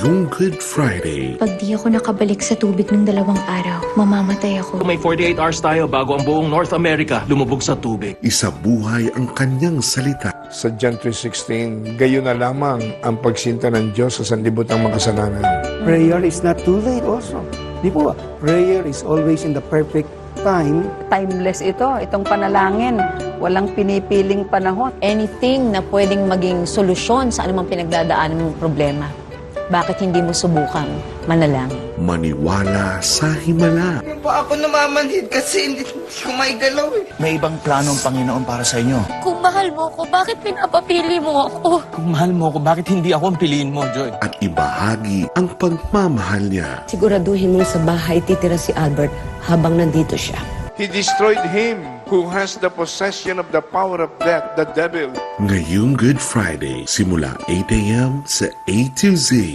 Ngayong Good Friday, Pag di ako nakabalik sa tubig ng 2 araw, mamamatay ako. May 48 hours tayo bago ang buong North America lumubog sa tubig. isabuhay ang kanyang salita. Sa John 3:16, gayon na lamang ang pagsinta ng Diyos sa sanlibutan mga kasalanan. Prayer is not too late also. Di po ba? Prayer is always in the perfect time. Timeless itong panalangin. Walang pinipiling panahon. Anything na pwedeng maging solusyon sa anumang pinagdadaanan mong problema. Bakit hindi mo subukan manalangin? Maniwala sa himala. Pa ako namamanhid kasi hindi ko maigalaw eh. May ibang plano ang Panginoon para sa inyo. Kung mahal mo ko, bakit pinapapili mo ako? Kung mahal mo ako, bakit hindi ako ang piliin mo, Joy? At ibahagi ang pagmamahal niya. Siguraduhin mo sa bahay titira si Albert habang nandito siya. He destroyed him who has the possession of the power of death, the devil. Ngayong Good Friday, simula 8 a.m. sa A to Z.